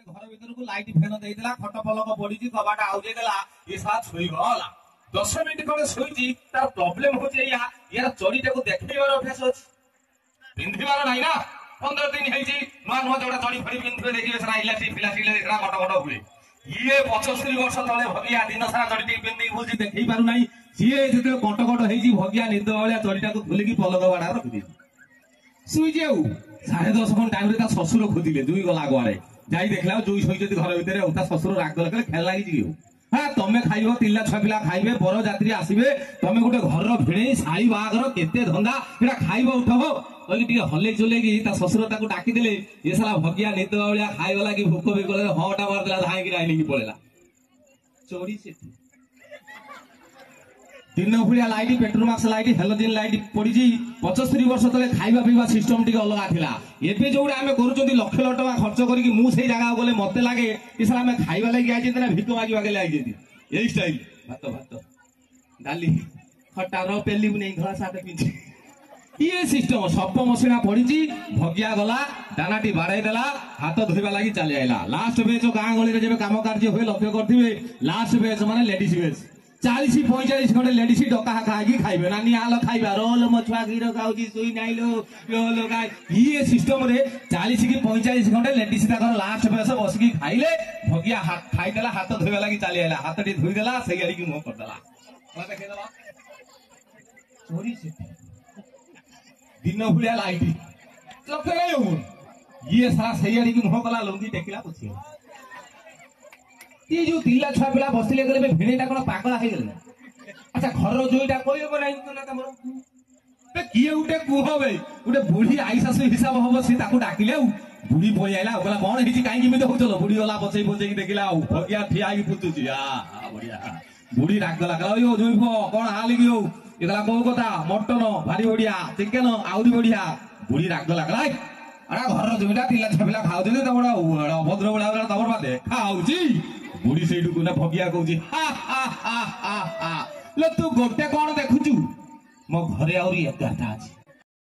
घर भर light fan देला खट पलक पड़ी कबाट आउजे देला ये साथ सोई गला 10 मिनिट खंडे सोईची तार प्रॉब्लम होचे यार चोरीटा को देखैबार अभ्यास अछि पिंधिबार नाही ना 15 दिन हेची नुआ नुआ जोड़ा चोरी फड़ी पिंधिबे देखिबे सरा इलास्टिक फिलास्टिक देखरा खट खट हुए ये 75 वर्ष तले भगिया दिन सारा चोरी पिंधि बुझी देखै पारु नाही सिए जते कट कट हेची भगिया निद वालिया चोरीटा को खुली की पलक बाड़ा रखि दे सुई जेउ 10:30 घंटा टाइम रे ता ससुर खोदिले दुई गला गुआरे जाई देखला जुई सोई जति घर भितरे उता ससुर राग लगले खेल लागि जियो हां तमे खाइबो तिल्ला छुआ पिला खाइबे बर यात्री आसीबे तमे गुटे घर भिणे साई बागर केते धंदा एटा खाइबो उठबो कहि टिके हले चलेगी ता ससुर ताको डाकी देले ये साला भगिया निद वालिया खाइबो लागि भूख बिकले हटा मार देला धाई की राइली की पळेला चोरी से दिन भुलिया light petromax light halogen light पड़ी 75 वर्ष तले खाइबा पीवा सिस्टम टिके अलगा थिला एबे जोडे आमे करूचंदी लाख लाख टका खर्च करी मु सेही जगह गले मते लागे इसला आमे खाइबा लागि आइ जेतना भिक मागी बागे लागि जेती एई स्टाइल भात भात डाली खट्टा रो पेली नै घरा साथे पिंची ये सिस्टम सब मसिना पड़ी भगिया गला दानाटी बाड़ाई देला हाथ धोइबा लागि चली आइला लास्ट बेच गां गली रे जेबे काम कार्य होय लक्ष्य करथिबे लास्ट बेच माने लेडीज बेच 40-45 घंटे लेडीज डका खाई खाइबे नानी आलो खाइबा रोल मछुआ गिरो गाउजी सुई नाइलो यो लगाय ये सिस्टम रे 40 की 45 घंटे लेडीज ताकर लास्ट बेस बसकी खाइले भगिया हाथ खाइ देला हाथ धोइबा लागि चली आइला हाथटी धोइ देला सेही आड़ी की मुंह कर देला ओला देखे देला चोरी से दिन भुलिया लाइट लक्ष्य गयो ये सारा सेही आड़ी की मुंह कला लंगी टेकिला पुछियो ये जो तिल्ला छुआ पिला बसिले गले भिणेटा कोन पागला हे गेले अच्छा घर जोईटा कोइबो नै ना तमरो बे किए उठे कुहबे उठे बुढ़ी आईसासु हिसाब होबो सी ताकू डाकिले बुढ़ी बोई आइला ओला कोन हिची काई किमिते होतलो बुढ़ी ओला बचई बचई की देखिला भगिया ठिया की पुतुची बढ़िया बुढ़ी डाक लागला यो जोइबो कोन हाली गयो एगला को कथा मटन भारी बढ़िया चिकन आउरी बढ़िया बुढ़ी डाक लागला अरे घर जोईटा तिल्ला छुआ पिला खाउ दे तमरा अभद्र बड़ा तमर बादे खाउची बुढ़ी से भगिया कहूँ हा हा हा हा हा लो तू गोटे कौन देखुचु मो घरे आहरी 11टा अछि